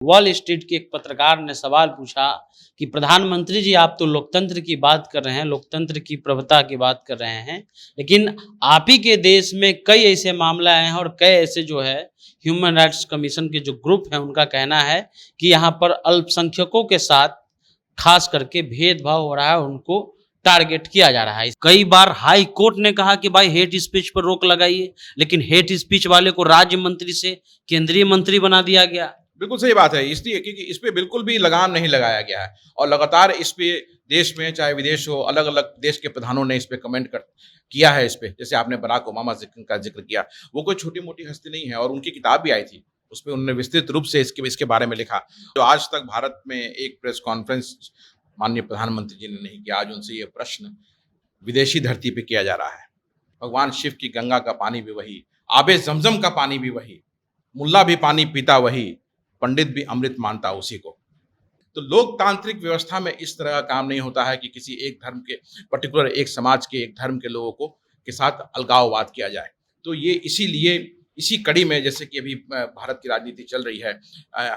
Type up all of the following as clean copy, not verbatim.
Wall street के एक पत्रकार ने सवाल पूछा कि प्रधानमंत्री जी, आप तो लोकतंत्र की बात कर रहे हैं, लोकतंत्र की प्रभुता की बात कर रहे हैं, लेकिन आप ही के देश में कई ऐसे मामले आए हैं और कई ऐसे जो है ह्यूमन राइट्स कमीशन के जो ग्रुप है उनका कहना है कि यहाँ पर अल्पसंख्यकों के साथ खास करके भेदभाव हो रहा है, उनको टारगेट किया जा रहा है। कई बार हाई कोर्ट ने कहा कि भाई हेट स्पीच पर रोक लगाइए, लेकिन हेट स्पीच वाले को राज्य मंत्री से केंद्रीय मंत्री बना दिया गया। बिल्कुल सही बात है। इसलिए क्योंकि इस पे बिल्कुल भी लगाम नहीं लगाया गया है और लगातार इस पे देश में चाहे विदेश हो, अलग-अलग देश के प्रधानों ने इस पे कमेंट किया है इस पे। जैसे आपने बराक ओबामा का ज़िक्र किया, वो कोई छोटी-मोटी हस्ती नहीं है और उनकी किताब भी आई थी। उसपे उन्होंने विस्तृत रूप से इसके बारे में लिखा। जो आज तक भारत में एक प्रेस कॉन्फ्रेंस माननीय प्रधानमंत्री जी ने नहीं किया, आज उनसे ये प्रश्न विदेशी धरती पे किया जा रहा है। भगवान शिव की गंगा का पानी भी वही, आबे ज़मज़म का पानी भी वही, मुल्ला भी पानी पीता वही, पंडित भी अमृत मानता उसी को। तो लोकतांत्रिक व्यवस्था में इस तरह का काम नहीं होता है कि किसी एक धर्म के पर्टिकुलर एक समाज के एक धर्म के लोगों को के साथ अलगाववाद किया जाए। तो ये इसीलिए इसी कड़ी में जैसे कि अभी भारत की राजनीति चल रही है,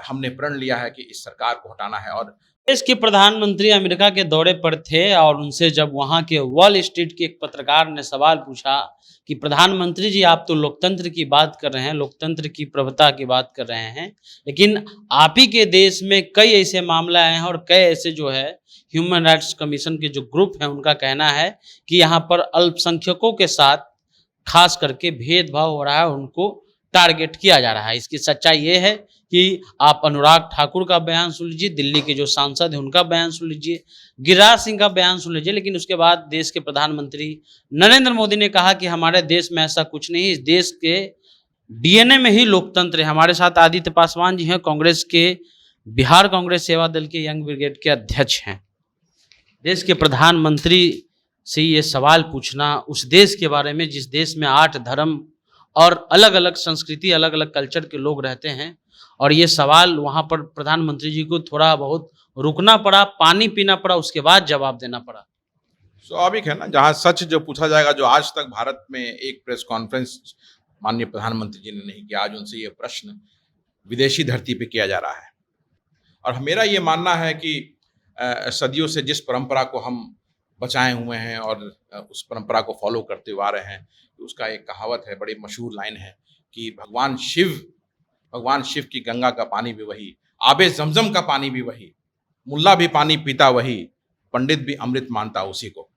हमने प्रण लिया है कि इस सरकार को हटाना है। और देश के प्रधानमंत्री अमेरिका के दौरे पर थे और उनसे जब वहां के वॉल स्ट्रीट के एक पत्रकार ने सवाल पूछा कि प्रधानमंत्री जी, आप तो लोकतंत्र की बात कर रहे हैं, लोकतंत्र की प्रभुता की बात कर रहे हैं, लेकिन आप ही के देश में कई ऐसे मामले आए हैं और कई ऐसे जो है ह्यूमन राइट्स कमीशन के जो ग्रुप है उनका कहना है कि यहाँ पर अल्पसंख्यकों के साथ खास करके भेदभाव हो रहा है, उनको टारगेट किया जा रहा है। इसकी सच्चाई ये है कि आप अनुराग ठाकुर का बयान सुन लीजिए, दिल्ली के जो सांसद हैं उनका बयान सुन लीजिए, गिरिराज सिंह का बयान सुन लीजिए, लेकिन उसके बाद देश के प्रधानमंत्री नरेंद्र मोदी ने कहा कि हमारे देश में ऐसा कुछ नहीं है, इस देश के डीएनए में ही लोकतंत्र है। हमारे साथ आदित्य पासवान जी हैं, कांग्रेस के बिहार कांग्रेस सेवा दल के यंग ब्रिगेड के अध्यक्ष हैं। देश के प्रधानमंत्री से ये सवाल पूछना उस देश के बारे में जिस देश में 8 धर्म और अलग अलग संस्कृति, अलग अलग कल्चर के लोग रहते हैं, और ये सवाल वहाँ पर प्रधानमंत्री जी को थोड़ा बहुत रुकना पड़ा, पानी पीना पड़ा, उसके बाद जवाब देना पड़ा। स्वाभाविक है ना, जहाँ सच जो पूछा जाएगा, जो आज तक भारत में एक प्रेस कॉन्फ्रेंस माननीय प्रधानमंत्री जी ने नहीं किया, आज उनसे ये प्रश्न विदेशी धरती पे किया जा रहा है। और मेरा ये मानना है कि सदियों से जिस परंपरा को हम बचाए हुए हैं और उस परंपरा को फॉलो करते हुए आ रहे हैं, उसका एक कहावत है, बड़ी मशहूर लाइन है कि भगवान शिव की गंगा का पानी भी वही, आबे ज़मज़म का पानी भी वही, मुल्ला भी पानी पीता वही, पंडित भी अमृत मानता उसी को।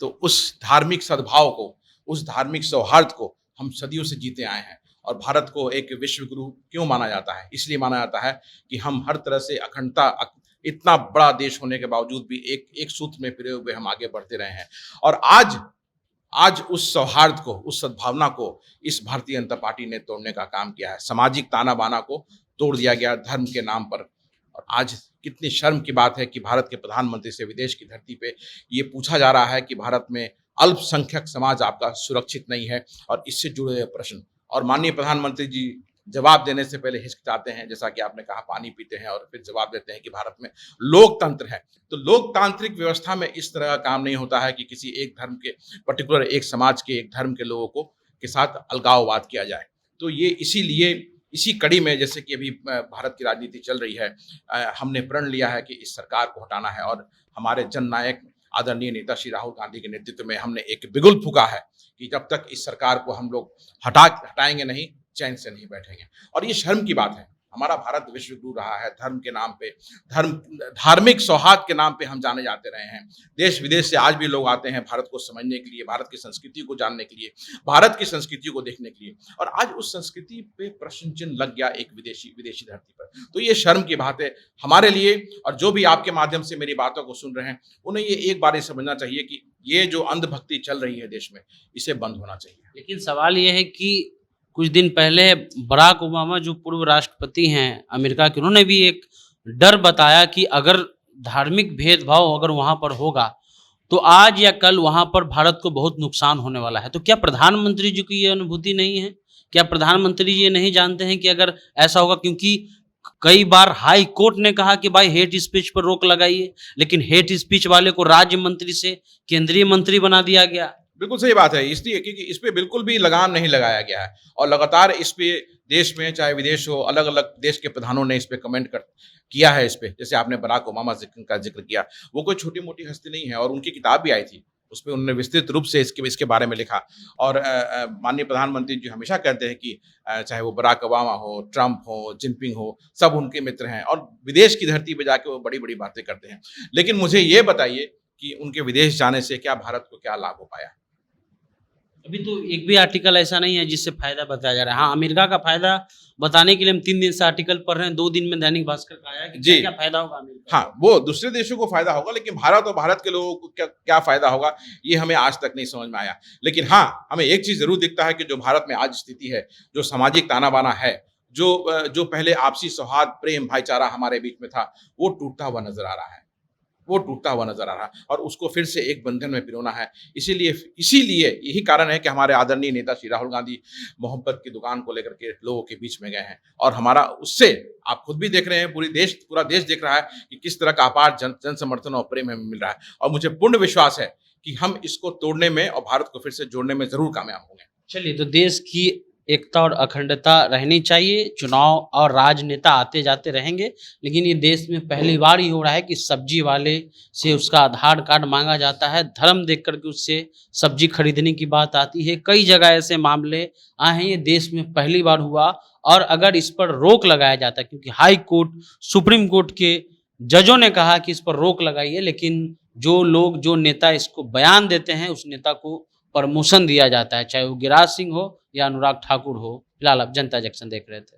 तो उस धार्मिक सद्भाव को, उस धार्मिक सौहार्द को हम सदियों से जीते आए हैं। और भारत को एक विश्व गुरु क्यों माना जाता है? इसलिए माना जाता है कि हम हर तरह से अखंडता, इतना बड़ा देश होने के बावजूद भी एक सूत्र में पिरे हुए हम आगे बढ़ते रहे हैं। और आज उस सौहार्द को, उस सद्भावना को इस भारतीय जनता पार्टी ने तोड़ने का काम किया है। सामाजिक ताना-बाना को तोड़ दिया गया धर्म के नाम पर। और आज कितनी शर्म की बात है कि भारत के प्रधानमंत्री से विदेश की धरती पे ये पूछा जा रहा है कि भारत में अल्पसंख्यक समाज आपका सुरक्षित नहीं है, और इससे जुड़े हुए प्रश्न। और माननीय प्रधानमंत्री जी जवाब देने से पहले हिचकिचाते हैं, जैसा कि आपने कहा, पानी पीते हैं और फिर जवाब देते हैं कि भारत में लोकतंत्र है। तो लोकतांत्रिक व्यवस्था में इस तरह का काम नहीं होता है कि किसी एक धर्म के पर्टिकुलर एक समाज के एक धर्म के लोगों को के साथ अलगाववाद किया जाए। तो ये इसीलिए इसी कड़ी में जैसे कि अभी भारत की राजनीति चल रही है, हमने प्रण लिया है कि इस सरकार को हटाना है। और हमारे जननायक आदरणीय नेता श्री राहुल गांधी के नेतृत्व में हमने एक बिगुल फूंका है कि जब तक इस सरकार को हम लोग हटाएंगे नहीं, चैन से नहीं बैठेंगे। और ये शर्म की बात है, हमारा भारत विश्व गुरु रहा है, धर्म के नाम पे, धार्मिक सौहार्द के नाम पे हम जाने जाते रहे हैं। देश विदेश से आज भी लोग आते हैं भारत को समझने के लिए, भारत की संस्कृति को जानने के लिए, भारत की संस्कृति को देखने के लिए। और आज उस संस्कृति पे प्रश्न चिन्ह लग गया एक विदेशी धरती पर। तो ये शर्म की बात है हमारे लिए। और जो भी आपके माध्यम से मेरी बातों को सुन रहे हैं, उन्हें ये एक बार समझना चाहिए कि ये जो अंधभक्ति चल रही है देश में, इसे बंद होना चाहिए। लेकिन सवाल ये है कि कुछ दिन पहले बराक ओबामा जो पूर्व राष्ट्रपति हैं अमेरिका के, उन्होंने भी एक डर बताया कि अगर धार्मिक भेदभाव अगर वहाँ पर होगा तो आज या कल वहाँ पर भारत को बहुत नुकसान होने वाला है। तो क्या प्रधानमंत्री जी की ये अनुभूति नहीं है? क्या प्रधानमंत्री जी ये नहीं जानते हैं कि अगर ऐसा होगा? क्योंकि कई बार हाई कोर्ट ने कहा कि भाई हेट स्पीच पर रोक लगाइए, लेकिन हेट स्पीच वाले को राज्य मंत्री से केंद्रीय मंत्री बना दिया गया। बिल्कुल सही बात है। इसलिए क्योंकि इस पे बिल्कुल भी लगाम नहीं लगाया गया है और लगातार इस पे देश में चाहे विदेश हो, अलग अलग देश के प्रधानों ने इस पे कमेंट कर किया है इस पे। जैसे आपने बराक ओबामा का जिक्र किया, वो कोई छोटी मोटी हस्ती नहीं है और उनकी किताब भी आई थी, उसमें उन्होंने विस्तृत रूप से इसके बारे में लिखा। और माननीय प्रधानमंत्री जी हमेशा कहते हैं कि चाहे वो बराक ओबामा हो, ट्रंप हो, जिनपिंग हो, सब उनके मित्र हैं और विदेश की धरती पे जाके वो बड़ी बड़ी बातें करते हैं। लेकिन मुझे ये बताइए कि उनके विदेश जाने से क्या भारत को क्या लाभ हो पाया? अभी तो एक भी आर्टिकल ऐसा नहीं है जिससे फायदा बताया जा रहा है। हाँ, अमेरिका का फायदा बताने के लिए हम 3 दिन से आर्टिकल पढ़ रहे हैं। 2 दिन में दैनिक भास्कर का आया कि जी। क्या फायदा होगा अमेरिका हाँ, वो दूसरे देशों को फ़ायदा होगा, लेकिन भारत और भारत के लोगों को क्या क्या फ़ायदा होगा, ये हमें आज तक नहीं समझ में आया। लेकिन हाँ, हमें एक चीज़ ज़रूर दिखता है कि जो भारत में आज स्थिति है, जो सामाजिक ताना-बाना है, जो पहले आपसी सौहार्द, प्रेम, भाईचारा हमारे बीच में था, वो टूटता हुआ नज़र आ रहा है। वो टूटता हुआ नज़र आ रहा है और उसको फिर से एक बंधन में पिरोना है। इसीलिए यही कारण है कि हमारे आदरणीय नेता श्री राहुल गांधी मोहब्बत की दुकान को लेकर के लोगों के बीच में गए हैं और हमारा उससे आप खुद भी देख रहे हैं, पूरा देश देख रहा है कि किस तरह का अपार जन समर्थन और प्रेम हमें मिल रहा है और मुझे पूर्ण विश्वास है कि हम इसको तोड़ने में और भारत को फिर से जोड़ने में ज़रूर कामयाब होंगे। चलिए, तो देश की एकता और अखंडता रहनी चाहिए। चुनाव और राजनेता आते जाते रहेंगे, लेकिन ये देश में पहली बार ही हो रहा है कि सब्जी वाले से उसका आधार कार्ड मांगा जाता है, धर्म देख करके उससे सब्जी खरीदने की बात आती है। कई जगह ऐसे मामले आए हैं, ये देश में पहली बार हुआ। और अगर इस पर रोक लगाया जाता, क्योंकि हाई कोर्ट, सुप्रीम कोर्ट के जजों ने कहा कि इस पर रोक लगाइए, लेकिन जो नेता इसको बयान देते हैं, उस नेता को प्रमोशन दिया जाता है, चाहे वो गिरिराज सिंह हो या अनुराग ठाकुर हो। फिलहाल आप जनता जंक्शन देख रहे थे।